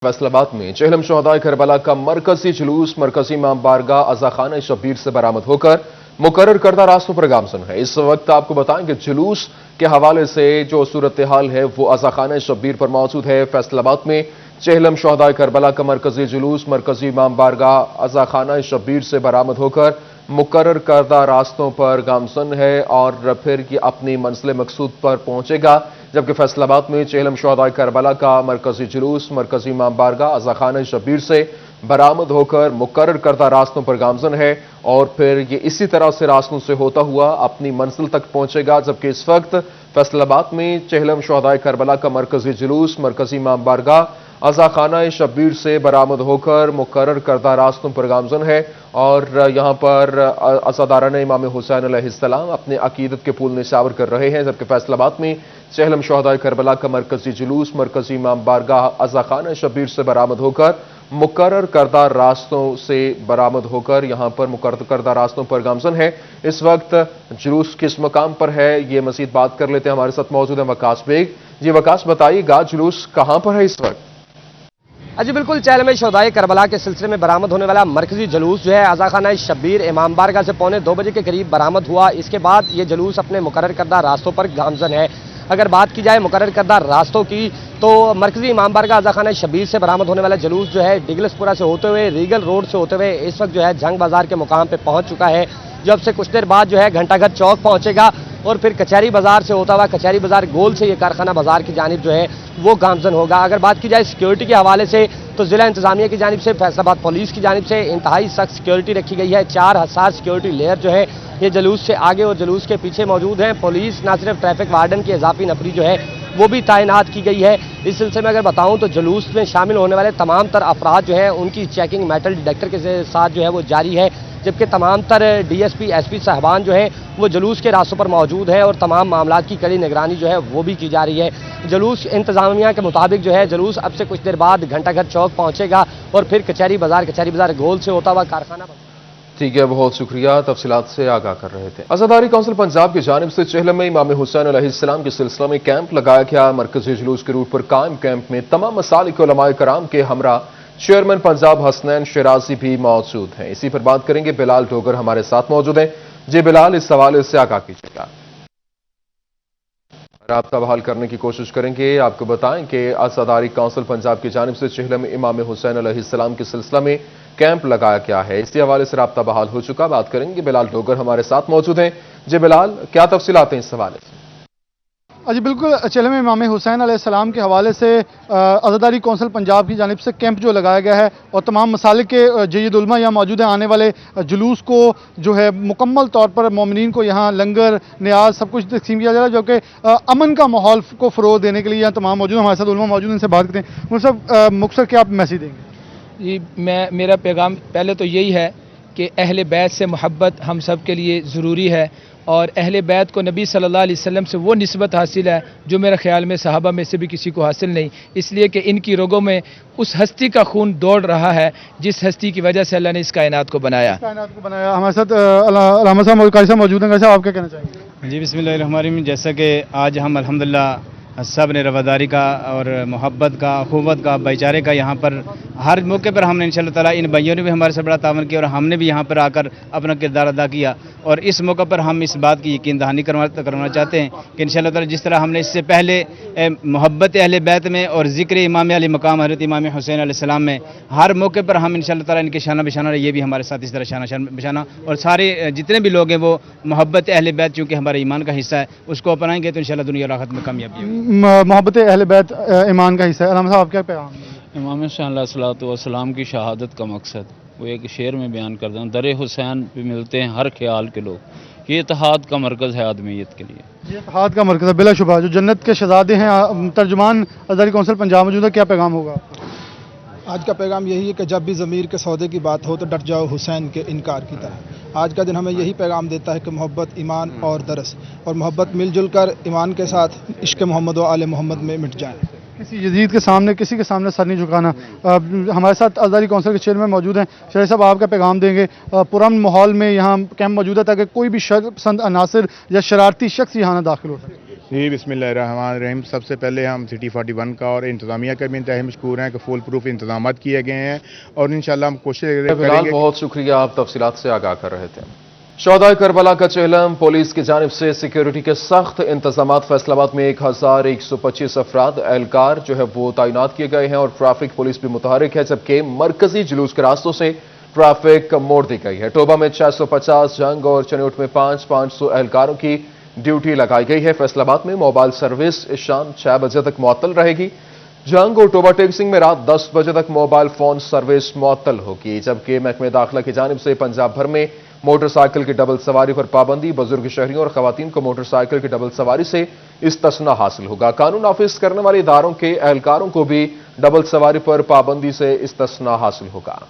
फैसलाबाद में चेहलम शोहदाए करबला का मरकजी जुलूस मरकजी इमाम बारगाह अज़ाखाना शब्बीर से बरामद होकर मुकर्रर करदा रास्तों पर गामजन है। इस वक्त आपको बताएं कि जुलूस के हवाले से जो सूरत हाल है वो अज़ाखाना शब्बीर पर मौजूद है। फैसलाबाद में चेहलम शोहदाए करबला का मरकजी जुलूस मरकजी इमाम बारगाह अज़ाखाना शब्बीर से बरामद होकर मुकर्रर करदा रास्तों पर गामजन है और फिर ये अपनी मंजिल मकसूद पर पहुंचेगा। जबकि फैसलाबाद में चेहलम शोहदाए करबला का मरकजी जुलूस मरकजी इमाम बारगाह अज़ाखाना शब्बीर से बरामद होकर मुकर्रर करदा रास्तों पर गामजन है और फिर ये इसी तरह से रास्तों से होता हुआ अपनी मंजिल तक पहुंचेगा। जबकि इस वक्त फैसलाबाद में चेहलम शोहदाए करबला का मरकजी जुलूस मरकजी इमाम बारगाह अज़ाखाना शब्बीर से बरामद होकर मुकर्रर करदा रास्तों पर गामजन है और यहाँ पर अज़ादारान इमाम हुसैन अलैहिस्सलाम अपने अकीदत के फूल निशावर कर रहे हैं। जबकि फैसलाबाद में चेहलम शोहदाए करबला का मरकजी जुलूस मरकजी इमाम बारगाह अज़ाखाना शब्बीर से बरामद होकर मुकर्रर करदा रास्तों से बरामद होकर यहाँ पर मुकर्रर करदा रास्तों पर गामजन है। इस वक्त जुलूस किस मकाम पर है ये मजीद बात कर लेते हैं। हमारे साथ मौजूद है वकास बेग। जी वकास, बताइएगा जुलूस कहाँ पर है इस वक्त? जी बिल्कुल, चेहलम शोहदाए करबला के सिलसिले में बरामद होने वाला मरकजी जुलूस जो है अज़ाखाना शब्बीर इमाम बारगाह से 2:15 बजे के करीब बरामद हुआ। इसके बाद ये जुलूस अपने मुकर्रर करदा रास्तों पर गामजन है। अगर बात की जाए मुकर्रर करदा रास्तों की तो मरकजी इमाम बारगाह अज़ाखाना शब्बीर से बरामद होने वाला जुलूस जो है डिगलसपुरा से होते हुए रीगल रोड से होते हुए इस वक्त जो है जंग बाजार के मुकाम पर पहुंच चुका है। जब से कुछ देर बाद जो है घंटाघर चौक पहुंचेगा और फिर कचहरी बाजार से होता हुआ कचहरी बाजार गोल से ये कारखाना बाजार की जानिब जो है वो गामजन होगा। अगर बात की जाए सिक्योरिटी के हवाले से तो जिला इंतजामिया की जानिब से फैसलाबाद पुलिस की जानिब से इंतहाई सख्त सिक्योरिटी रखी गई है। 4 हसार सिक्योरिटी लेयर जो है ये जुलूस से आगे और जुलूस के पीछे मौजूद है। पुलिस ना सिर्फ ट्रैफिक वार्डन की इजाफी नफरी जो है वो भी तैनात की गई है। इस सिलसिले में अगर बताऊं तो जुलूस में शामिल होने वाले तमाम तर अफराद जो है उनकी चेकिंग मेटल डिटेक्टर के साथ जो है वो जारी है। जबकि तमाम तर डीएसपी एसपी साहबान जो है वो जुलूस के रास्तों पर मौजूद है और तमाम मामलात की कड़ी निगरानी जो है वो भी की जा रही है। जुलूस इंतजामिया के मुताबिक जो है जुलूस अब से कुछ देर बाद घंटाघर चौक पहुंचेगा और फिर कचहरी बाजार गोल से होता हुआ कारखाना। ठीक है, बहुत शुक्रिया, तफसीलात से आगाह कर रहे थे। अज़ादारी कौंसिल पंजाब की जानिब से चेहलम में इमाम हुसैन अलैहिस्सलाम के सिलसिले में कैंप लगाया गया। मरकजी जुलूस के रूट पर कायम कैंप में तमाम मसालिक उलमाए कराम के हमरा चेयरमैन पंजाब हसनैन शिराजी भी मौजूद हैं। इसी पर बात करेंगे। बिलाल डोगर हमारे साथ मौजूद हैं। जी बिलाल, इस हवाले से आगाह कीजिएगा। राब्ता बहाल करने की कोशिश करेंगे। आपको बताएं कि अज़ादारी कौंसिल पंजाब की जानिब से चेहलम इमाम हुसैन अलैहिस्सलाम के सिलसिला में कैंप लगाया गया है। इसी हवाले से राब्ता बहाल हो चुका। बात करेंगे। बिलाल डोगर हमारे साथ मौजूद हैं। जी बिलाल, क्या तफसीलात हैं इस हवाले से? जी बिल्कुल, चेहलम इमाम हुसैन अलैहिस्सलाम के हवाले से अज़ादारी कौंसिल पंजाब की जानिब से कैंप जो लगाया गया है और तमाम मसालिक के जय्यद उलमा यहाँ मौजूद हैं। आने वाले जुलूस को जो है मुकम्मल तौर पर मोमिनीन को यहाँ लंगर न्याज सब कुछ तकसीम किया जा रहा है, जो कि अमन का माहौल को फ़रोग़ देने के लिए यहाँ तमाम मौजूद हैं। हमारे साथ उलमा मौजूद हैं, इनसे बात करते हैं। उन सब मुख्तसर क्या आप मैसेज देंगे? जी, मेरा पैगाम पहले तो यही है कि अहले बैत से मोहब्बत हम सब के लिए ज़रूरी है और अहले बैत को नबी सल्लल्लाहु अलैहि वसल्लम से वो निस्बत हासिल है जो मेरे ख्याल में सहाबा में से भी किसी को हासिल नहीं, इसलिए कि इनकी रगों में उस हस्ती का खून दौड़ रहा है जिस हस्ती की वजह से अल्लाह ने इस कायनात को बनाया। हमारे साथ अल्लामा साहब मौजूद हैं। आप क्या कहना चाहेंगे? जी बिस्मिल्लाहिर्रहमानिर्रहीम। जैसा कि आज हम अल्हम्दुलिल्लाह सब ने रवादारी का और मोहब्बत का अख़ुवत का भाईचारे का यहाँ पर हर मौके पर हमने इंशाअल्लाह ताला इन भाइयों ने भी हमारे से बड़ा तावन किया और हमने भी यहाँ पर आकर अपना किरदार अदा किया। और इस मौके पर हम इस बात की यकीन दहानी करवाना चाहते हैं कि इंशाअल्लाह ताला जिस तरह हमने इससे पहले मोहब्बत अहले बैत में और ज़िक्र इमाम अली मकाम हज़रत इमाम हुसैन अलैहिस्सलाम में हर मौके पर हम इंशाअल्लाह ताला इनके शाना बिशाना ये भी हमारे साथ इस तरह शाना बिशाना और सारे जितने भी लोग हैं वो मोहब्बत अहले बैत चूँकि हमारे ईमान का हिस्सा है उसको अपनाएंगे तो इंशाअल्लाह दुनिया और आखिरत में कामयाबी होगी। मोहब्बत अहले बैत ईमान का हिस्सा है। अल्लामा साहब क्या पैगाम? इमाम हुसैन अलैहिस्सलाम की शहादत का मकसद वो एक शेर में बयान करता हूँ, दरे हुसैन पे मिलते हैं हर ख्याल के लोग, ये इत्तेहाद का मरकज़ है आदमियत के लिए। ये इत्तेहाद का मरकज़ है बिलाशुबा, जो जन्नत के शहज़ादे हैं। तर्जुमान अज़ादारी कौंसिल पंजाब मौजूद है, क्या पैगाम होगा? आज का पैगाम यही है कि जब भी ज़मीर के सौदे की बात हो तो डट जाओ हुसैन के इनकार की तरह। आज का दिन हमें यही पैगाम देता है कि मोहब्बत ईमान और दरस और मोहब्बत मिलजुल कर ईमान के साथ इश्क़ मोहम्मद व आले मोहम्मद में मिट जाए। किसी यजीद के सामने किसी के सामने सर नहीं झुकाना। हमारे साथ अज़ादारी कौंसिल के चेयरमैन मौजूद हैं। शरीफ साहब, आप क्या पैगाम देंगे? पुरअमन माहौल में यहाँ कैंप मौजूद है ताकि कोई भी शर पसंद अनासर या शरारती शख्स यहाँ ना दाखिल हो सके। جی बिस्मिल्लाहिर्रहमानिर्रहीम। सबसे पहले हम सिटी 41 का और इंतज़ामिया का भी इंतहाई मशकूर हैं कि फुल प्रूफ इंतजाम किए गए हैं और इंशाल्लाह हम कोशिश फिलहाल करेंगे। बहुत शुक्रिया, आप तफसीलात से आगाह कर रहे थे। शोहदाए करबला का चेहलम, पुलिस की जानिब से सिक्योरिटी के सख्त इंतजाम। फैसलाबाद में 1125 अफराद एहलकार जो है वो तैनात किए गए हैं और ट्रैफिक पुलिस भी मुतहरिक है, जबकि मरकजी जुलूस के रास्तों से ट्रैफिक मोड़ दी गई है। टोबा में 650, जंग और चनौट में 500 एहलकारों की ड्यूटी लगाई गई है। फैसलाबाद में मोबाइल सर्विस शाम 6 बजे तक मुअत्तल रहेगी। जंग और टोबा टेक्सिंग में रात 10 बजे तक मोबाइल फोन सर्विस मुअत्तल होगी, जबकि महकमे दाखिला की जानिब से पंजाब भर में मोटरसाइकिल की डबल सवारी पर पाबंदी। बुजुर्ग शहरियों और खवातीन को मोटरसाइकिल की डबल सवारी से इस्तिस्ना हासिल होगा। कानून नाफिज करने वाले इदारों के एहलकारों को भी डबल सवारी पर पाबंदी से इस्तिस्ना हासिल होगा।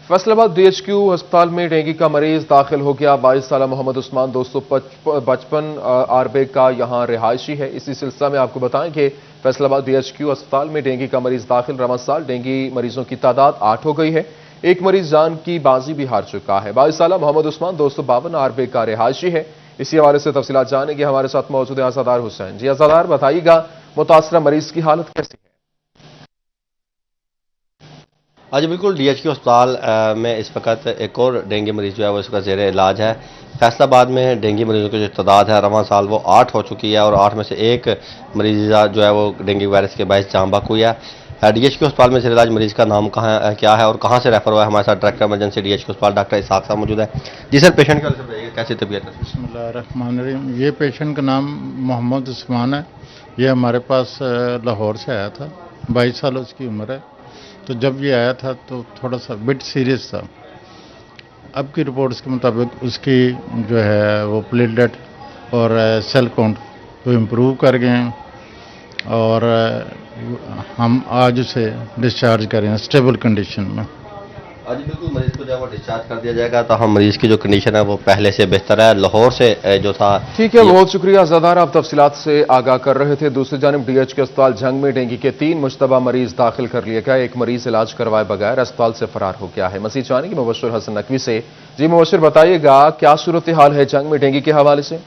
फैसलाबाद डीएचक्यू अस्पताल में डेंगू का मरीज दाखिल हो गया। 22 साल मोहम्मद उस्मान 255 आरबे का यहां रिहायशी है। इसी सिलसिला में आपको बताएं कि फैसलाबाद डीएचक्यू अस्पताल में डेंगू का मरीज दाखिल। रवां साल डेंगू मरीजों की तादाद 8 हो गई है। एक मरीज जान की बाजी भी हार चुका है। 22 साल मोहम्मद उस्मान 252 आरबे का रिहायशी है। इसी हवाले से तफसीलात जानेंगे, हमारे साथ मौजूद है अज़ादार हुसैन। जी अज़ादार, बताइएगा मुतासरा मरीज की हालत कैसी है? आज बिल्कुल डीएचक्यू अस्पताल में इस वक्त एक और डेंगू मरीज जो है वो इसका ज़ेर इलाज है। फैसलाबाद में डेंगू मरीजों की जो तादाद है रवां साल वो 8 हो चुकी है और 8 में से एक मरीज़ जो है वो डेंगू वायरस के बायस जान बक हुई है। डीएचक्यू अस्पताल में ज़ेर इलाज मरीज़ का नाम क्या है और कहाँ से रेफर हुआ है? हमारे साथ डायरेक्टर इमरजेंसी डीएचक्यू अस्पताल डॉक्टर इसाक साहब मौजूद है। जी सर, पेशेंट का कैसी तबीयत है? बिस्मिल्लाहिर्रहमानिर्रहीम। ये पेशेंट का नाम मोहम्मद उस्मान है। ये हमारे पास लाहौर से आया था। 22 साल उसकी उम्र है। तो जब ये आया था तो थोड़ा सा बिट सीरियस था। अब की रिपोर्ट्स के मुताबिक उसकी जो है वो प्लेटलेट और सेल काउंट वो इम्प्रूव कर गए हैं और हम आज उसे डिस्चार्ज करें स्टेबल कंडीशन में। आज बिल्कुल मरीज को जो है वो डिस्चार्ज कर दिया जाएगा। तो हम मरीज की जो कंडीशन है वो पहले से बेहतर है। लाहौर से जो था। ठीक है, बहुत शुक्रिया अज़ादार, आप तफसीलात से आगाह कर रहे थे। दूसरी जानिब डीएचक्यू अस्पताल जंग में डेंगू के 3 मुश्तबा मरीज दाखिल कर लिए गए। एक मरीज इलाज करवाए बगैर अस्पताल से फरार हो गया है। मसीह जानेंगे मुबश्शिर हसन नकवी से। जी मुबश्शिर, बताइएगा क्या सूरत हाल है जंग में डेंगू के हवाले से?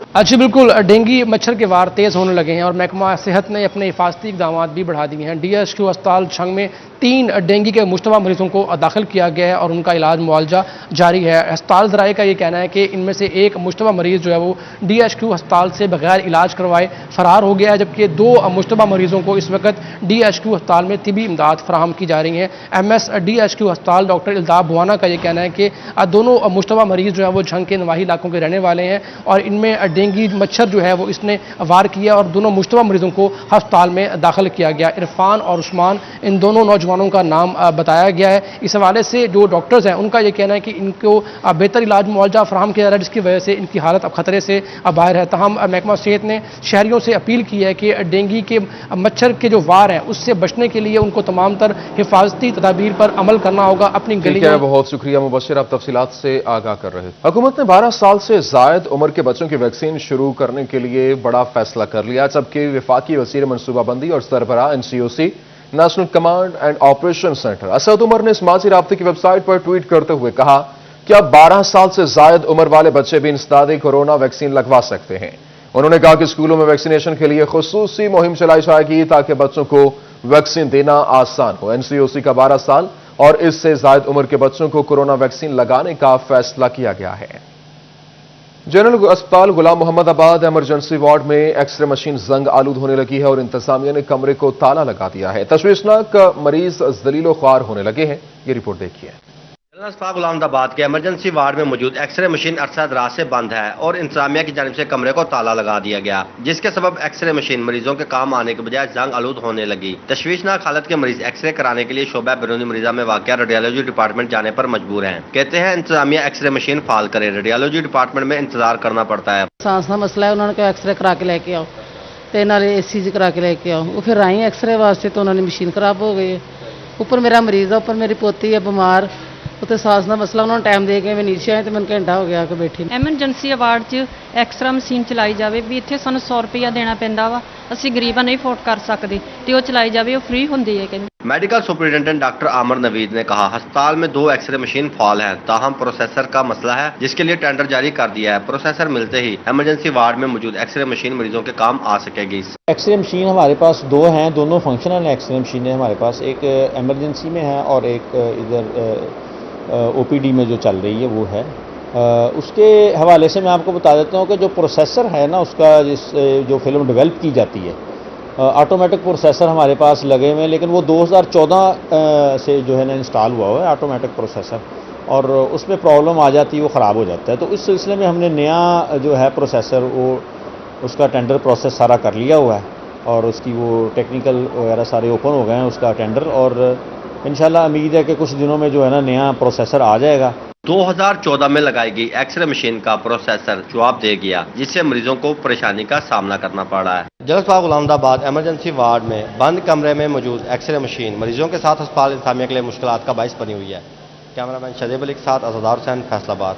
अच्छा, बिल्कुल डेंगू मच्छर के वार तेज़ होने लगे हैं और महकमा सेहत ने अपने हिफाजती इक़दाम भी बढ़ा दिए हैं। डीएचक्यू अस्पताल छंग में 3 डेंगू के मुश्तबा मरीजों को दाखिल किया गया है और उनका इलाज मुआवजा जारी है। अस्पताल ज़राए का ये कहना है कि इनमें से एक मुश्तबा मरीज़ जो है वो डीएचक्यू अस्पताल से बगैर इलाज करवाए फरार हो गया है, जबकि 2 मुश्तबा मरीजों को इस वक्त डीएचक्यू अस्पताल में तिबी इमदाद फराहम की जा रही है। एमएस डीएचक्यू अस्पताल डॉक्टर इल्ताफ़ बुआना का ये कहना है कि दोनों मुश्तबा मरीज़ जो है वो झंग के नवाही इलाकों के रहने वाले हैं और इनमें डेंगू मच्छर जो है वो इसने वार किया और दोनों मुश्तबा मरीजों को अस्पताल में दाखिल किया गया। इरफान और उस्मान, इन दोनों नौजवानों का नाम बताया गया है। इस हवाले से जो डॉक्टर्स हैं उनका ये कहना है कि इनको बेहतर इलाज मुआवजा फराहम किया जा रहा है, जिसकी वजह से इनकी हालत अब खतरे से बाहर है। तमाम महकमा सेहत ने शहरियों से अपील की है कि डेंगू के मच्छर के जो वार हैं उससे बचने के लिए उनको तमाम तर हिफाजती तदाबीर पर अमल करना होगा। अपनी गलियों। बहुत शुक्रिया मुबश्शिर, आप तफसीलात से आगाह कर रहे थे। हुकूमत ने 12 साल से जायद उम्र के बच्चों की वैक्सीन शुरू करने के लिए बड़ा फैसला कर लिया, जबकि वफाकी वज़ीर मनसूबाबंदी और सरबराह NCOC national command and operation centre Asad Umar ने समाजी राब्ते की वेबसाइट पर ट्वीट करते हुए कहा कि अब 12 साल से जायद उम्र वाले बच्चे भी इंसदादी कोरोना वैक्सीन लगवा सकते हैं। उन्होंने कहा कि स्कूलों में वैक्सीनेशन के लिए खुसूसी मुहिम चलाई जाएगी ताकि बच्चों को वैक्सीन देना आसान हो। एनसीओसी का 12 साल और इससे जायद उम्र के बच्चों को कोरोना वैक्सीन लगाने का फैसला किया गया है। जनरल अस्पताल गुलाम मोहम्मद आबाद इमरजेंसी वार्ड में एक्सरे मशीन जंग आलूद होने लगी है और इंतजामिया ने कमरे को ताला लगा दिया है। तशवीशनाक मरीज जलीलो ख्वार होने लगे हैं। ये रिपोर्ट देखिए। अस्पताल गुलाम आबाद के इमरजेंसी वार्ड में मौजूद एक्सरे मशीन अरसा दराज से बंद है और इंतजामिया की जानिब से कमरे को ताला लगा दिया गया, जिसके सबब एक्सरे मशीन मरीजों के काम आने के बजाय जंग आलूद होने लगी। तशवीशनाक हालत के मरीज एक्सरे कराने के लिए शोबा बैरूनी मरीजा में वाक़या रेडियोलॉजी डिपार्टमेंट जाने पर मजबूर हैं। कहते हैं इंतजामिया एक्सरे मशीन फाल करे, रेडियोलॉजी डिपार्टमेंट में इंतजार करना पड़ता है। सांस का मसला है, उन्होंने कहा एक्सरे करा के लेके आओ, तो नाले ECG करा के लेके आओ। वो फिर आई एक्सरे वास्ते तो उन्होंने मशीन खराब हो गई है। ऊपर मेरा मरीज है, ऊपर मेरी पोती है बीमार, ਉੱਥੇ ਸਾਸ ਦਾ ਮਸਲਾ ਉਹਨਾਂ ਨੂੰ ਟਾਈਮ ਦੇ ਕੇ ਮੈਂ ਨੀਚੇ ਆਏ ਤੇ ਮੈਨੂੰ ਘੰਟਾ ਹੋ ਗਿਆ ਕਿ ਬੈਠੀ ਨੂੰ। ਐਮਰਜੈਂਸੀ ਅਵਾਰਡ 'ਚ ਐਕਸਰਾ ਮਸ਼ੀਨ ਚਲਾਈ ਜਾਵੇ ਵੀ ਇੱਥੇ ਸਾਨੂੰ 100 ਰੁਪਇਆ ਦੇਣਾ ਪੈਂਦਾ ਵਾ, ਅਸੀਂ ਗਰੀਬਾਂ ਨਹੀਂ ਅਫੋਰਡ ਕਰ ਸਕਦੇ ਤੇ ਉਹ ਚਲਾਈ ਜਾਵੇ, ਉਹ ਫ੍ਰੀ ਹੁੰਦੀ ਹੈ ਕਹਿੰਦੇ। मेडिकल सुपरिटेंडेंट डॉक्टर आमर नवीद ने कहा, अस्पताल में 2 एक्सरे मशीन फॉल है, ताहम प्रोसेसर का मसला है जिसके लिए टेंडर जारी कर दिया है। प्रोसेसर मिलते ही इमरजेंसी वार्ड में मौजूद एक्सरे मशीन मरीजों के काम आ सकेगी। एक्सरे मशीन हमारे पास 2 हैं, दोनों फंक्शनल एक्सरे मशीनें हमारे पास, एक एमरजेंसी में है और एक इधर ओपीडी में जो चल रही है वो है। उसके हवाले से मैं आपको बता देता हूँ कि जो प्रोसेसर है ना उसका जो फिल्म डेवलप की जाती है, ऑटोमेटिक प्रोसेसर हमारे पास लगे हुए हैं, लेकिन वो 2014 से जो है ना इंस्टॉल हुआ है ऑटोमेटिक प्रोसेसर, और उसमें प्रॉब्लम आ जाती है, वो ख़राब हो जाता है। तो इस सिलसिले में हमने नया जो है प्रोसेसर वो उसका टेंडर प्रोसेस सारा कर लिया हुआ है और उसकी वो टेक्निकल वगैरह सारे ओपन हो गए हैं उसका टेंडर, और इंशाल्लाह उम्मीद है कि कुछ दिनों में जो है ना नया प्रोसेसर आ जाएगा। 2014 में लगाई गई एक्सरे मशीन का प्रोसेसर जवाब दे गया, जिससे मरीजों को परेशानी का सामना करना पड़ा है। जलसबाग गुलामदाबाद इमरजेंसी वार्ड में बंद कमरे में मौजूद एक्सरे मशीन मरीजों के साथ अस्पताल इंतजामिया के लिए मुश्किलात का बाइस बनी हुई है। कैमरामैन शदेब अली के साथ अज़दार हुसैन, फैसलाबाद।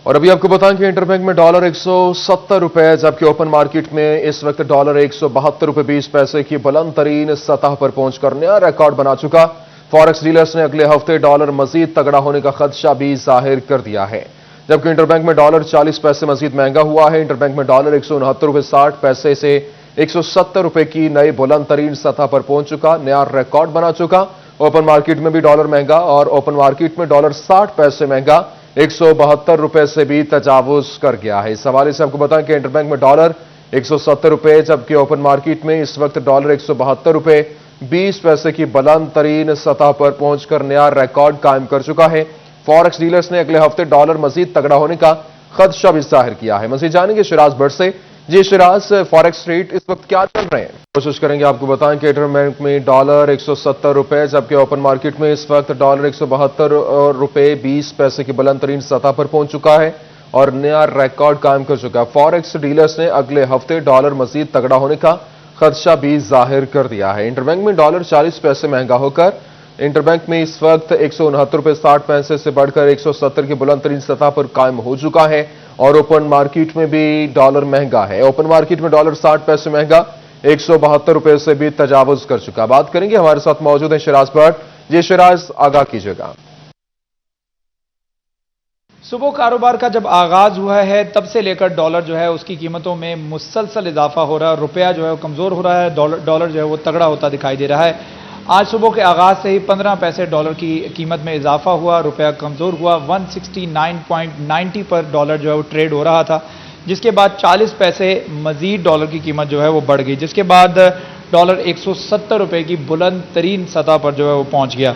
और अभी आपको बताएं कि इंटरबैंक में डॉलर 170 रुपए, जबकि ओपन मार्केट में इस वक्त डॉलर 172 रुपए 20 पैसे की बुलंद तरीन सतह पर पहुंचकर नया रिकॉर्ड बना चुका। फॉरेक्स डीलर्स ने अगले हफ्ते डॉलर मजीद तगड़ा होने का खदशा भी जाहिर कर दिया है, जबकि इंटरबैंक में डॉलर 40 पैसे मजीद महंगा हुआ है। इंटरबैंक में डॉलर 169 रुपए 60 पैसे से 170 रुपए की नई बुलंद तरीन सतह पर पहुंच चुका, नया रिकॉर्ड बना चुका। ओपन मार्केट में भी डॉलर महंगा और ओपन मार्केट में डॉलर 60 पैसे महंगा 172 रुपए से भी तजावुज कर गया है। इस हवाले से आपको बताएं कि इंटरबैंक में डॉलर 170 रुपए, जबकि ओपन मार्केट में इस वक्त डॉलर 172 रुपए 20 पैसे की बुलंद तरीन सतह पर पहुंचकर नया रिकॉर्ड कायम कर चुका है। फॉरेक्स डीलर्स ने अगले हफ्ते डॉलर मजीद तगड़ा होने का खदशा भी जाहिर किया है। मजीद जानेंगे शिराज भट्ट से। जी शिराज, फॉरेक्स रेट इस वक्त क्या चल रहे हैं? कोशिश करेंगे आपको बताएं कि इंटरबैंक में डॉलर 170 रुपए, जबकि ओपन मार्केट में इस वक्त डॉलर 172 रुपए 20 पैसे की बुलंद तरीन सतह पर पहुंच चुका है और नया रिकॉर्ड कायम कर चुका है। फॉरेक्स डीलर्स ने अगले हफ्ते डॉलर मजीद तगड़ा होने का खदशा भी जाहिर कर दिया है। इंटरबैंक में डॉलर 40 पैसे महंगा होकर इंटरबैंक में इस वक्त 169 रुपए 60 पैसे से बढ़कर 170 की बुलंद तरीन सतह पर कायम हो चुका है और ओपन मार्केट में भी डॉलर महंगा है। ओपन मार्केट में डॉलर 60 पैसे महंगा 172 रुपए से भी तजावुज कर चुका। बात करेंगे, हमारे साथ मौजूद है शिराज भट्ट। जी शिराज, आगाह कीजिएगा। सुबह कारोबार का जब आगाज हुआ है तब से लेकर डॉलर जो है उसकी कीमतों में मुसलसल इजाफा हो रहा है, रुपया जो है वो कमज़ोर हो रहा है, डॉलर जो है वो तगड़ा होता दिखाई दे रहा है। आज सुबह के आगाज से ही 15 पैसे डॉलर की कीमत में इजाफा हुआ, रुपया कमज़ोर हुआ। 169.90 पर डॉलर जो है वो ट्रेड हो रहा था, जिसके बाद 40 पैसे मजीद डॉलर की कीमत जो है वो बढ़ गई, जिसके बाद डॉलर 170 रुपए की बुलंद तरीन सतह पर जो है वो पहुंच गया।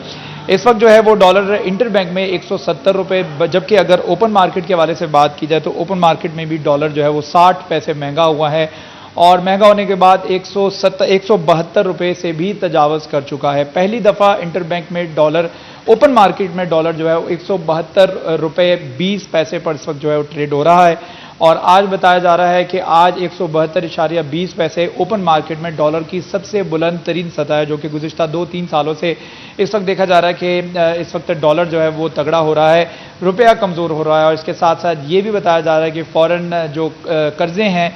इस वक्त जो है वो डॉलर इंटरबैंक में 170 रुपए, जबकि अगर ओपन मार्केट के हवाले से बात की जाए तो ओपन मार्केट में भी डॉलर जो है वो 60 पैसे महंगा हुआ है और महंगा होने के बाद 172 रुपए से भी तजावज़ कर चुका है। पहली दफ़ा इंटरबैंक में डॉलर, ओपन मार्केट में डॉलर जो है वो 172 रुपए 20 पैसे पर इस वक्त जो है वो ट्रेड हो रहा है और आज बताया जा रहा है कि आज 172.20 पैसे ओपन मार्केट में डॉलर की सबसे बुलंद तरीन सतह है, जो कि गुज़िश्ता 2-3 सालों से इस वक्त देखा जा रहा है कि इस वक्त डॉलर जो है वो तगड़ा हो रहा है, रुपया कमज़ोर हो रहा है। और इसके साथ साथ ये भी बताया जा रहा है कि फ़ॉरेन जो कर्ज़े हैं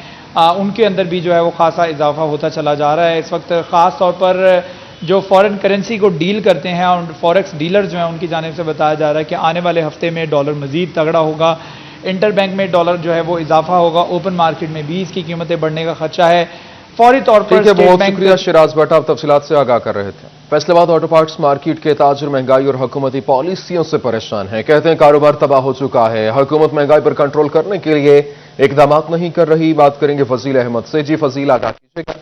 उनके अंदर भी जो है वो खासा इजाफा होता चला जा रहा है। इस वक्त ख़ास तौर पर जो फॉरेन करेंसी को डील करते हैं और फॉरेक्स डीलर जो हैं उनकी जानिब से बताया जा रहा है कि आने वाले हफ्ते में डॉलर मज़ीद तगड़ा होगा, इंटरबैंक में डॉलर जो है वो इजाफा होगा, ओपन मार्केट में भी इसकी कीमतें बढ़ने का खदशा है। फौरी तौर पर बहुत शुक्रिया शिराज भट्ट, आप तफसीलात से आगाह कर रहे थे। फैसलाबाद ऑटो पार्ट्स मार्केट के ताजर महंगाई और हुकूमती पॉलिसियों से परेशान हैं। कहते हैं कारोबार तबाह हो चुका है, हुकूमत महंगाई पर कंट्रोल करने के लिए इकदाम नहीं कर रही। बात करेंगे फजील अहमद से। जी फजील, आगाह कीजिएगा।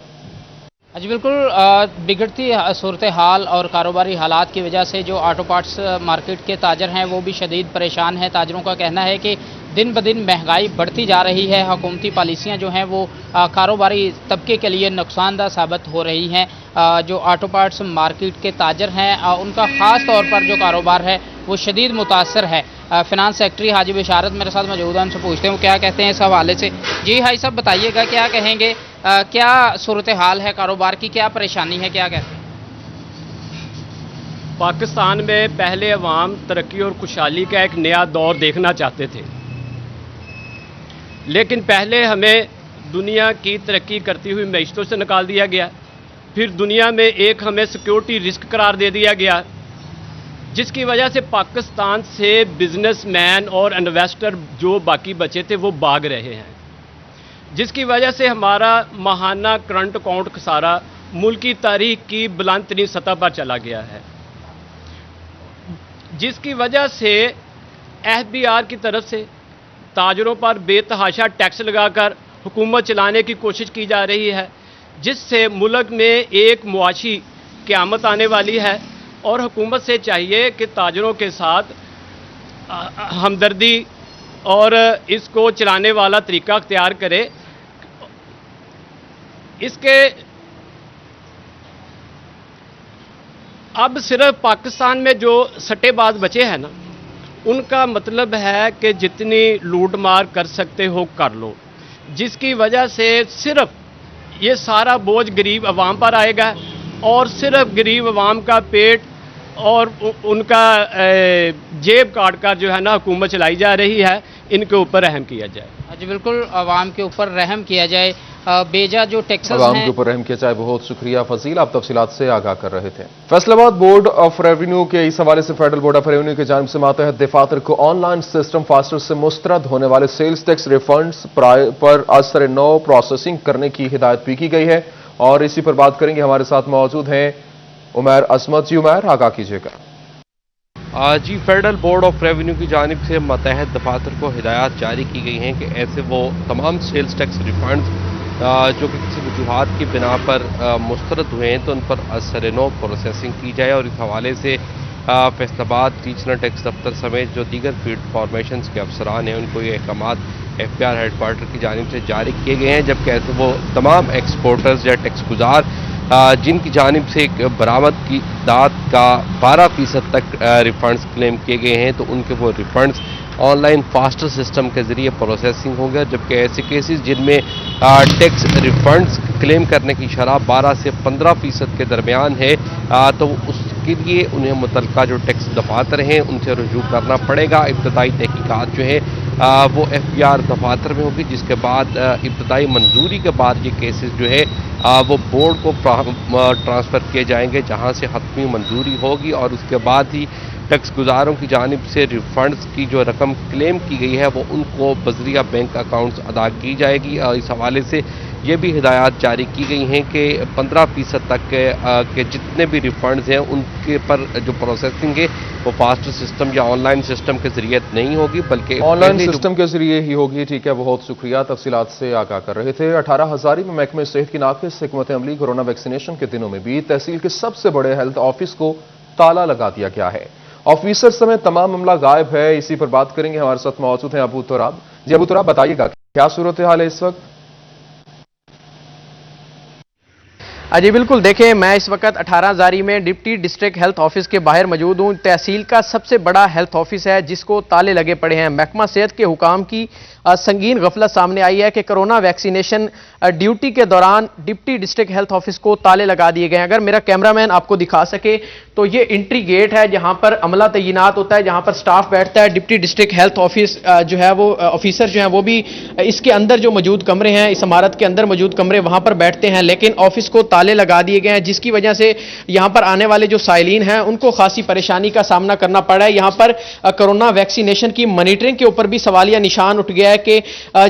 जी बिल्कुल, बिगड़ती सूरत हाल और कारोबारी हालात की वजह से जो ऑटो पार्ट्स मार्केट के ताजर हैं वो भी शदीद परेशान हैं। ताजरों का कहना है कि दिन ब दिन महंगाई बढ़ती जा रही है, हुकूमती पॉलिसियाँ जो हैं वो कारोबारी तबके के लिए नुकसानदा साबित हो रही हैं। जो ऑटो पार्ट्स मार्केट के ताजर हैं उनका ख़ास तौर पर जो कारोबार है वो शदीद मुतासर है। फिनांस सेक्रेटरी हाजी बिशारत मेरे साथ मौजूद हैं, उनसे पूछते हैं क्या कहते हैं इस हवाले से। जी हाई साहब, बताइएगा क्या कहेंगे, क्या सूरत हाल है कारोबार की, क्या परेशानी है, क्या कहते हैं? पाकिस्तान में पहले अवाम तरक्की और खुशहाली का एक नया दौर देखना चाहते थे, लेकिन पहले हमें दुनिया की तरक्की करती हुई मैशतों से निकाल दिया गया, फिर दुनिया में एक हमें सिक्योरिटी रिस्क करार दे दिया गया, जिसकी वजह से पाकिस्तान से बिजनेसमैन और इन्वेस्टर जो बाकी बचे थे वो भाग रहे हैं, जिसकी वजह से हमारा माहाना करंट अकाउंट खसारा मुल्क की तारीख की बुलंद तरीन सतह पर चला गया है, जिसकी वजह से FBI की तरफ से ताजरों पर बेतहाशा टैक्स लगाकर हुकूमत चलाने की कोशिश की जा रही है, जिससे मुल्क में एक मुआशी क़यामत आने वाली है। और हुकूमत से चाहिए कि ताजरों के साथ हमदर्दी और इसको चलाने वाला तरीका अख्तियार करे। इसके अब सिर्फ पाकिस्तान में जो सट्टेबाज बचे हैं ना, उनका मतलब है कि जितनी लूट मार कर सकते हो कर लो, जिसकी वजह से सिर्फ ये सारा बोझ गरीब अवाम पर आएगा और सिर्फ गरीब अवाम का पेट और उनका जेब काट कर जो है ना हुकूमत चलाई जा रही है, इनके ऊपर रहम किया जाए। जी बिल्कुल, अवाम के ऊपर रहम किया जाए। बेजा जो टैक्सेस हैं, अवाम के ऊपर रहम किया जाए। बहुत शुक्रिया फजील, आप तफसीलात से आगाह कर रहे थे। फैसलाबाद बोर्ड ऑफ रेवेन्यू के इस हवाले से फेडरल बोर्ड ऑफ रेवेन्यू की जानिब से मातहत दफातर को ऑनलाइन सिस्टम फास्टर से मुस्तरद होने वाले सेल्स टैक्स रिफंड्स पर असर नौ प्रोसेसिंग करने की हिदायत भी की गई है, और इसी पर बात करेंगे। हमारे साथ मौजूद हैं उमैर असमत। जी उमैर, आगाह कीजिएगा। जी, फेडरल बोर्ड ऑफ रेवेन्यू की जानिब से मतहत दफातर को हिदायत जारी की गई हैं कि ऐसे वो तमाम सेल्स टैक्स रिफंड्स जो कि किसी वजूहात की बिना पर मुस्तरद हुए हैं तो उन पर असर नो प्रोसेसिंग की जाए। और इस हवाले से फैसलाबाद रीजनल टैक्स दफ्तर समेत जो दीगर फील्ड फॉर्मेशन के अफसरान हैं उनको ये अहकामात FBI हेडक्वार्टर की जानिब से जारी किए गए हैं, जबकि ऐसे वो तमाम एक्सपोर्टर्स या टैक्स गुजार जिनकी जानिब से बरामद की दात का 12% तक रिफंड्स क्लेम किए गए हैं तो उनके वो रिफंड्स ऑनलाइन फास्टर सिस्टम के ज़रिए प्रोसेसिंग होंगे, जबकि ऐसे केसेस जिनमें टैक्स रिफंड्स क्लेम करने की शरह 12 से 15% के दरमियान है तो उसके लिए उन्हें मुतल्लिका जो टैक्स दफातर हैं उनसे रुजू करना पड़ेगा। इब्तदाई तहकीकात जो है वो FBR दफातर में होगी, जिसके बाद इब्तदाई मंजूरी के बाद ये केसेस जो है वो बोर्ड को ट्रांसफ़र किए जाएंगे, जहाँ से हतमी मंजूरी होगी और उसके बाद ही टैक्स गुजारों की जानिब से रिफंड्स की जो रकम क्लेम की गई है वो उनको बजरिया बैंक अकाउंट्स अदा की जाएगी। और इस हवाले से ये भी हिदायत जारी की गई हैं कि 15% तक के जितने भी रिफंड्स हैं उनके पर जो प्रोसेसिंग है वो फास्ट सिस्टम या ऑनलाइन सिस्टम के जरिए नहीं होगी, बल्कि ऑनलाइन सिस्टम के जरिए ही होगी। ठीक है, बहुत शुक्रिया, तफसीलात से आगाह कर रहे थे। 18 हज़ारी में महकमे सेहत की नाक़िस हिकमत अमली कोरोना वैक्सीनेशन के दिनों में भी तहसील के सबसे बड़े हेल्थ ऑफिस को ताला लगा दिया गया है। ऑफिसर समेत तमाम मामला गायब है। इसी पर बात करेंगे। हमारे साथ मौजूद हैं अबू तुराब। जी अबू तुराब, बताइएगा क्या सूरत हाल है इस वक्त? जी बिल्कुल, देखिए मैं इस वक्त 18 हज़ारी में डिप्टी डिस्ट्रिक्ट हेल्थ ऑफिस के बाहर मौजूद हूँ। तहसील का सबसे बड़ा हेल्थ ऑफिस है जिसको ताले लगे पड़े हैं। महकमा सेहत के हुकाम की संगीन गफलत सामने आई है कि कोरोना वैक्सीनेशन ड्यूटी के दौरान डिप्टी डिस्ट्रिक्ट हेल्थ ऑफिस को ताले लगा दिए गए हैं। अगर मेरा कैमरामैन आपको दिखा सके तो ये एंट्री गेट है जहां पर अमला तैनात होता है, जहां पर स्टाफ बैठता है। डिप्टी डिस्ट्रिक्ट हेल्थ ऑफिस जो है वो ऑफिसर जो है वो भी इसके अंदर जो मौजूद कमरे हैं, इस इमारत के अंदर मौजूद कमरे, वहां पर बैठते हैं, लेकिन ऑफिस को ताले लगा दिए गए हैं, जिसकी वजह से यहां पर आने वाले जो साइलिन हैं उनको खासी परेशानी का सामना करना पड़ा है। यहां पर कोरोना वैक्सीनेशन की मॉनिटरिंग के ऊपर भी सवालिया निशान उठ गया है कि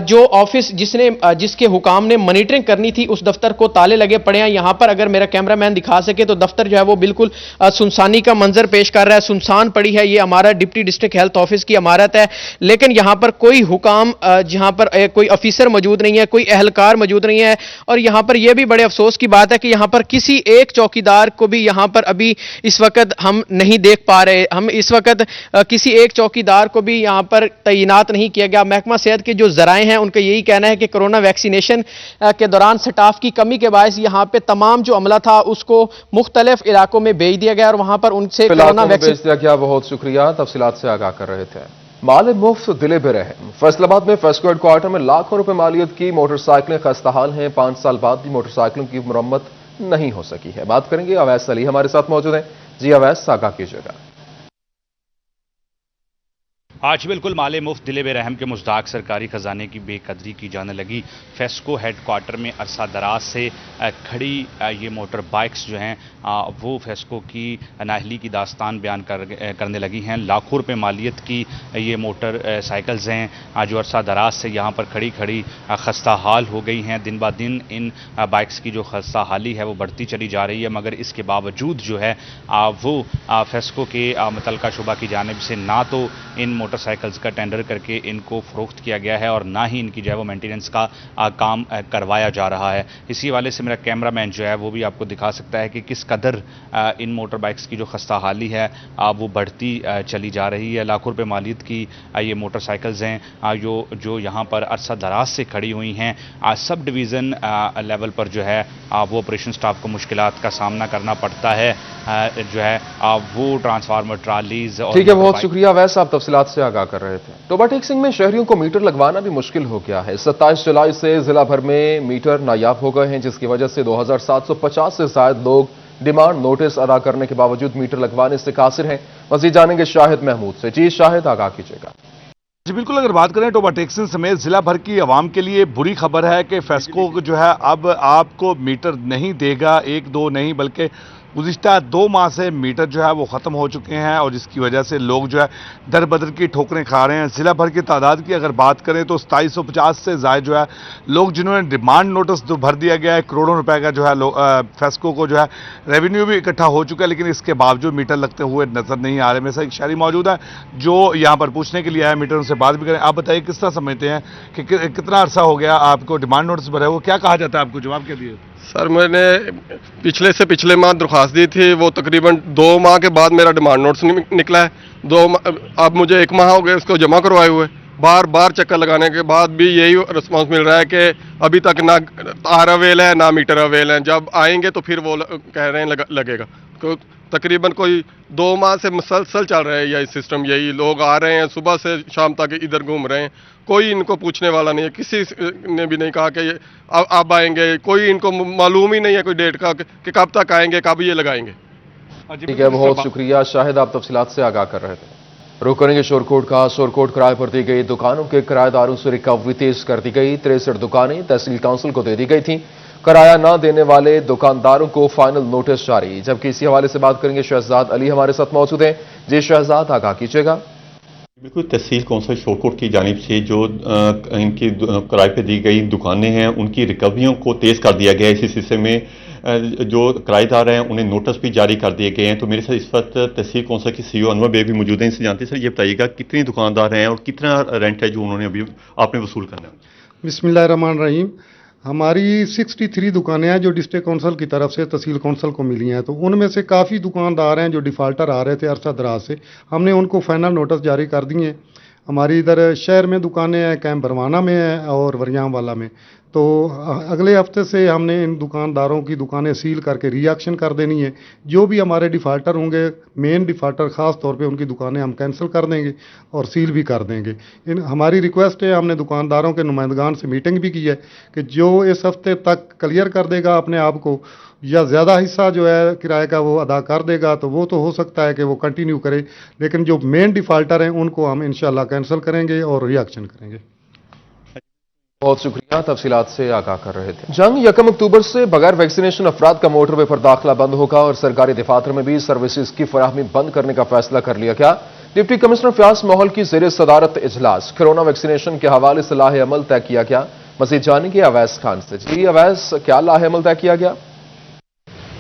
जो ऑफिस जिसके हुकाम ने मॉनिटरिंग करनी थी उस दफ्तर को ताले लगे पड़े हैं। यहां पर अगर मेरा कैमरामैन दिखा सके तो दफ्तर जो है वो बिल्कुल सुनसानी का मंजर पेश कर रहा है। सुनसान पड़ी है ये हमारा डिप्टी डिस्ट्रिक्ट हेल्थ ऑफिस की इमारत है, लेकिन यहां पर कोई हुकाम, जहां पर कोई ऑफिसर मौजूद नहीं है, कोई एहलकार मौजूद नहीं है। और यहां पर यह भी बड़े अफसोस की बात है कि यहां पर किसी एक चौकीदार को भी यहां पर अभी इस वक्त हम नहीं देख पा रहे। हम इस वक्त किसी एक चौकीदार को भी यहां पर तैनात नहीं किया गया। महकमा सेहत के जो जराए हैं उनका यही कहना है कि कोरोना वैक्सीनेशन के दौरान स्टाफ की कमी के बायस यहां पे तमाम जो अमला था उसको मुख्तलिफ इलाकों में भेज दिया गया और वहां पर उनसे कोरोना वैक्सीन भेज दिया गया। बहुत शुक्रिया, तफसीलात से आगाह कर रहे थे। माल मुफ्त दिले बेरहम। फैसलाबाद में फेस्को हेडक्वार्टर में लाखों रुपए मालियत की मोटरसाइकिलें खस्ताहाल हैं। 5 साल बाद भी मोटरसाइकिलों की मरम्मत नहीं हो सकी है। बात करेंगे अवैस अली हमारे साथ मौजूद हैं। जी अवैस आगाह कीजिएगा। आज बिल्कुल माले मुफ्त दिले बेरहम के मुज़दाक सरकारी ख़जाने की बेकदरी की जाने लगी। फेस्को हेडक्वार्टर में अरसा दराज से खड़ी ये मोटर बाइक्स जो हैं वो फेस्को की नाहली की दास्तान बयान करने लगी हैं। लाखों रुपए मालियत की ये मोटर साइकिल्स हैं जो अरसा दराज से यहाँ पर खड़ी खड़ी खस्ता हाल हो गई हैं। दिन ब दिन इन बाइक्स की जो खस्ता हाली है वो बढ़ती चली जा रही है, मगर इसके बावजूद जो है वो फेस्को के मुतल्लिका शुबा की जानिब से ना तो इन मोटरसाइकिल्स का टेंडर करके इनको फ़रोख्त किया गया है और ना ही इनकी जो है वो मेंटेनेंस का काम करवाया जा रहा है। इसी वाले से मेरा कैमरामैन जो है वो भी आपको दिखा सकता है कि किस कदर इन मोटर बाइक्स की जो खस्ता हाली है वो बढ़ती चली जा रही है। लाखों रुपए मालियत की ये मोटरसाइकिल्स हैं जो यहाँ पर अरसा दराज से खड़ी हुई हैं। सब डिवीज़न लेवल पर जो है वो ऑपरेशन स्टाफ को मुश्किलात का सामना करना पड़ता है। जो है वो ट्रांसफार्मर ट्रालीज। ठीक है, बहुत शुक्रिया वैसे आप तफसीलात से आगाह कर रहे थे। टोबा टेक्सिंग में शहरियों को मीटर लगवाना भी मुश्किल हो गया है। 27 जुलाई से जिला भर में मीटर नायाब हो गए हैं, जिसकी वजह से 2750 से ज्यादा लोग डिमांड नोटिस अदा करने के बावजूद मीटर लगवाने से कासिर हैं। मजीद जानेंगे शाहिद महमूद से। जी शाहिद, आगाह कीजिएगा। जी बिल्कुल, अगर बात करें टोबा टेक्सिंग समेत जिला भर की आवाम के लिए बुरी खबर है कि फेस्को जो है अब आपको मीटर नहीं देगा। एक दो नहीं बल्कि गुज़िश्ता 2 माह से मीटर जो है वो ख़त्म हो चुके हैं और जिसकी वजह से लोग जो है दर बदर की ठोकरें खा रहे हैं। ज़िला भर की तादाद की अगर बात करें तो 2750 से ज़ायद जो है लोग जिन्होंने डिमांड नोटिस जो भर दिया गया है, करोड़ों रुपए का जो है फेस्को को जो है रेवेन्यू भी इकट्ठा हो चुका है, लेकिन इसके बावजूद मीटर लगते हुए नजर नहीं आ रहे। मेरे साथ एक शहरी मौजूद है जो यहाँ पर पूछने के लिए आया, मीटर उनसे बात भी करें। आप बताइए किस तरह समझते हैं कि कितना अरसा हो गया आपको डिमांड नोटिस भरा है, वो क्या कहा जाता है, आपको जवाब क्या दिए? सर मैंने पिछले माह दरख्वास्त दी थी, वो तकरीबन 2 माह के बाद मेरा डिमांड नोटिस निकला है। अब मुझे 1 माह हो गया इसको जमा करवाए हुए। बार बार चक्कर लगाने के बाद भी यही रिस्पांस मिल रहा है कि अभी तक ना तार अवेल है ना मीटर अवेल है। जब आएंगे तो फिर वो कह रहे हैं लगेगा। तो तकरीबन कोई 2 माह से मुसलसल चल रहा है यही सिस्टम। यही लोग आ रहे हैं सुबह से शाम तक इधर घूम रहे हैं, कोई इनको पूछने वाला नहीं है। किसी ने भी नहीं कहा कि अब आएंगे, कोई इनको मालूम ही नहीं है कोई डेट का कि कब तक आएंगे, कब ये लगाएंगे। ठीक है, बहुत शुक्रिया शाहिद, आप तफसीलात से आगाह कर रहे थे। रुक करेंगे शोरकोट का। शोरकोट किराए पर दी गई दुकानों के किराएदारों से रिकवरी तेज कर दी गई। 63 दुकानें तहसील काउंसिल को दे दी गई थी। किराया न देने वाले दुकानदारों को फाइनल नोटिस जारी। जबकि इसी हवाले से बात करेंगे शहजाद अली हमारे साथ मौजूद हैं। जी शहजाद, आगाह कीजिएगा। बिल्कुल, तहसील कौंसिल शोरकोट की जानिब से जो इनकी किराए पर दी गई दुकानें हैं उनकी रिकवरियों को तेज़ कर दिया गया है। इसी सिलसिले में जो किराएदार हैं उन्हें नोटिस भी जारी कर दिए गए हैं। तो मेरे साथ इस वक्त तहसील कौंसिल की CEO अनवर बेग भी मौजूद हैं, इनसे जानते हैं। सर ये बताइएगा कितने दुकानदार हैं और कितना रेंट है जो उन्होंने अभी आपने वसूल करना है? बिस्मिल्लाहिर्रहमानिर्रहीम। हमारी 63 दुकानें हैं जो डिस्ट्रिक्ट काउंसिल की तरफ से तहसील काउंसिल को मिली हैं। तो उनमें से काफ़ी दुकानदार हैं जो डिफ़ाल्टर आ रहे थे अरसा दराज से, हमने उनको फाइनल नोटिस जारी कर दिए। हमारी इधर शहर में दुकानें हैं, कैंप बरवाना में है और वरियाम वाला में। तो अगले हफ्ते से हमने इन दुकानदारों की दुकानें सील करके रीएक्शन कर देनी है। जो भी हमारे डिफ़ाल्टर होंगे, मेन डिफ़ाल्टर ख़ास तौर पे उनकी दुकानें हम कैंसिल कर देंगे और सील भी कर देंगे। हमारी रिक्वेस्ट है, हमने दुकानदारों के नुमाइंदगान से मीटिंग भी की है कि जो इस हफ्ते तक क्लियर कर देगा अपने आप को या ज़्यादा हिस्सा जो है किराए का वो अदा कर देगा तो वो तो हो सकता है कि वो कंटिन्यू करे, लेकिन जो मेन डिफ़ाल्टर हैं उनको हम इंशाल्लाह कैंसिल करेंगे और रिएक्शन करेंगे। बहुत शुक्रिया, तफसीलात से आगाह कर रहे थे। जंग 1 अक्टूबर से बगैर वैक्सीनेशन अफराद का मोटरवे पर दाखिला बंद होगा और सरकारी दफातर में भी सर्विसेज की फराहमी बंद करने का फैसला कर लिया गया। डिप्टी कमिश्नर फयाज माहौल की जेर सदारत इजलास कोरोना वैक्सीनेशन के हवाले से लाहे अमल तय किया गया। मजीद जानेंगे अवैस खान से। जी अवैस, क्या लाहे अमल तय किया गया?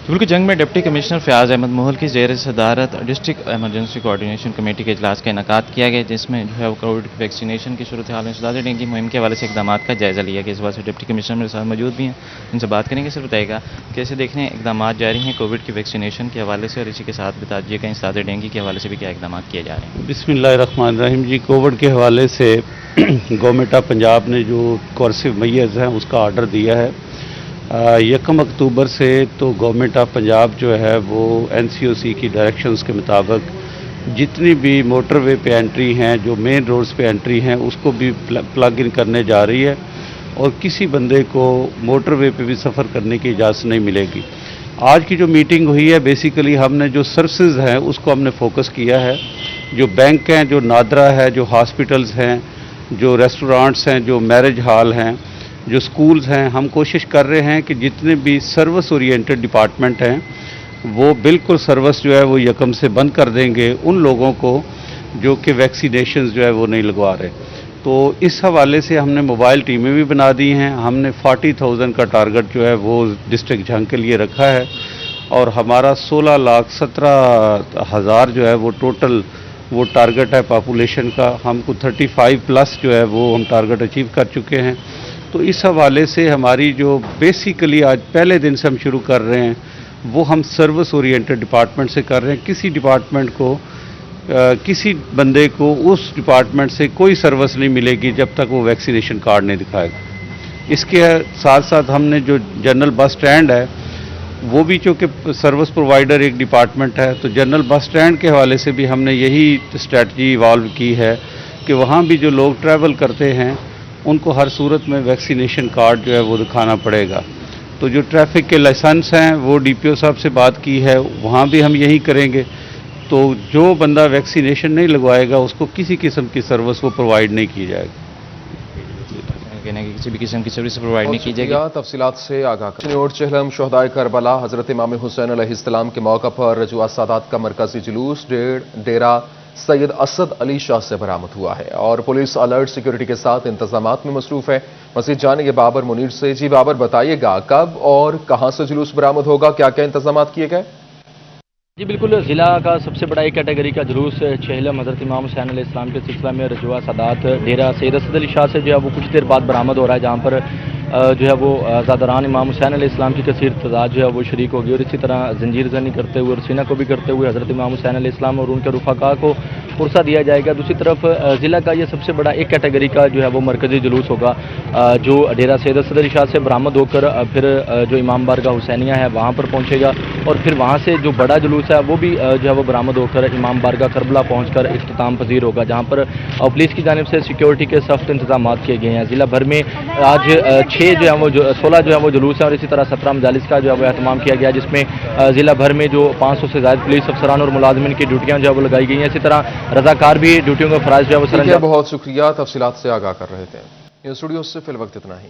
बिल्कुल, जंग में डिप्टी कमिश्नर फयाज अहमद माहौल की जेर सदारत डिस्ट्रिक्ट एमरजेंसी कोऑर्डिनेशन कमेटी के इजलास का इनेकाद किया गया, जिसमें जो है वो कोविड वैक्सीनेशन की सूरत हाल में सुधार डेंगू मुहिम के हवाले से इकदाम का जायजा लिया गया। इस बात से डिप्टी कमिश्नर मेरे साथ मौजूद भी हैं, उनसे बात करेंगे। सिर्फ बताएगा कैसे देख रहे हैं इकदाम जारी हैं कोविड की वैक्सीनेशन के हवाले से, और इसी के साथ बताइएगा इंसदाद डेंगू के हवाले से भी क्या इकदाम किए जा रहे हैं? बिस्मिल्लाहिर्रहमानिर्रहीम। जी, कोविड के हवाले से गवर्नमेंट ऑफ पंजाब ने जो कोर्सिव मैयर्स हैं उसका आर्डर दिया है। 1 अक्टूबर से तो गवर्नमेंट ऑफ पंजाब जो है वो NCOC की डायरेक्शंस के मुताबिक जितनी भी मोटरवे पे एंट्री हैं, जो मेन रोड्स पे एंट्री हैं, उसको भी प्लग इन करने जा रही है और किसी बंदे को मोटरवे पे भी सफ़र करने की इजाज़त नहीं मिलेगी। आज की जो मीटिंग हुई है बेसिकली हमने जो सर्विसेज हैं उसको हमने फोकस किया है। जो बैंक हैं, जो नादरा है, जो हॉस्पिटल्स हैं, जो रेस्टोरेंट्स हैं, जो मैरिज हॉल हैं, जो स्कूल्स हैं, हम कोशिश कर रहे हैं कि जितने भी सर्विस ओरिएंटेड डिपार्टमेंट हैं वो बिल्कुल सर्विस जो है वो यकम से बंद कर देंगे उन लोगों को जो कि वैक्सीनेशन जो है वो नहीं लगवा रहे। तो इस हवाले से हमने मोबाइल टीमें भी बना दी हैं। हमने 40,000 का टारगेट जो है वो डिस्ट्रिक्ट झंग के लिए रखा है और हमारा 16,17,000 जो है वो टोटल वो टारगेट है पॉपुलेशन का। हमको 35 प्लस जो है वो हम टारगेट अचीव कर चुके हैं। तो इस हवाले से हमारी जो बेसिकली आज पहले दिन से हम शुरू कर रहे हैं वो हम सर्विस ओरिएंटेड डिपार्टमेंट से कर रहे हैं। किसी डिपार्टमेंट को किसी बंदे को उस डिपार्टमेंट से कोई सर्विस नहीं मिलेगी जब तक वो वैक्सीनेशन कार्ड नहीं दिखाएगा। इसके साथ साथ हमने जो जनरल बस स्टैंड है वो भी चूँकि सर्विस प्रोवाइडर एक डिपार्टमेंट है तो जनरल बस स्टैंड के हवाले से भी हमने यही स्ट्रेटजी इवॉल्व की है कि वहाँ भी जो लोग ट्रैवल करते हैं उनको हर सूरत में वैक्सीनेशन कार्ड जो है वो दिखाना पड़ेगा। तो जो ट्रैफिक के लाइसेंस हैं वो डीपीओ साहब से बात की है, वहाँ भी हम यही करेंगे। तो जो बंदा वैक्सीनेशन नहीं लगवाएगा उसको किसी किस्म की सर्विस वो प्रोवाइड नहीं की जाएगी। कहने की किसी भी किस्म की सर्विस प्रोवाइड नहीं की जाएगी। तफसीलात से आगाह कर और चहलम शहदाए करबला हजरत इमाम हुसैन अलैहिस्सलाम के मौका पर रजवा सादात का मरकजी जुलूस डेरा सैयद असद अली शाह से बरामद हुआ है और पुलिस अलर्ट सिक्योरिटी के साथ इंतजामात में मसरूफ है। मज़ीद जानेंगे बाबर मुनीर से। जी बाबर, बताइएगा कब और कहां से जुलूस बरामद होगा, क्या क्या इंतजामात किए गए? जी बिल्कुल, ज़िला का सबसे बड़ा एक कैटेगरी का जुलूस चहलम हज़रत इमाम हुसैन अलैहिस्सलाम के सिलसिला में रजवा सादात डेरा सैयद असद अली शाह से जो है वो कुछ देर बाद बरामद हो रहा है, जहाँ पर जो है वो ज़ादरान इमाम हुसैन अलैहिस्सलाम की कसीर तादाद जो है वो शरीक होगी और इसी तरह जंजीर जनी करते हुए और सीना को भी करते हुए हज़रत इमाम हुसैन अलैहिस्सलाम और उनके रुफ़ाका को पुरसा दिया जाएगा। दूसरी तरफ ज़िला का ये सबसे बड़ा एक कैटेगरी का जो है वो मरकज़ी जुलूस होगा जो डेरा सैयद असद अली शाह से बरामद होकर फिर जो इमाम बारगाह हुसैनिया है वहाँ पर पहुँचेगा और फिर वहाँ से जो बड़ा जुलूस है वो भी जो है वो बरामद होकर इमाम बारगाह करबला पहुँचकर इख्तिताम पजीर होगा, जहाँ पर पुलिस की जानिब से सिक्योरिटी के सख्त इंतजाम किए गए हैं। ज़िला भर में आज 16 जो है वो जुलूस है और इसी तरह 17 मजालिस का जो है वो एहतमाम किया गया, जिसमें ज़िला भर में जो 500 से ज़्यादा पुलिस अफसरान और मुलाजमिन की ड्यूटियाँ जो है वो लगाई गई हैं। इसी तरह रजाकार भी ड्यूटियों का फराज जो है वो बहुत शुक्रिया, तफसीलात से आगाह कर रहे थे। स्टूडियो से फिल वक्त इतना ही।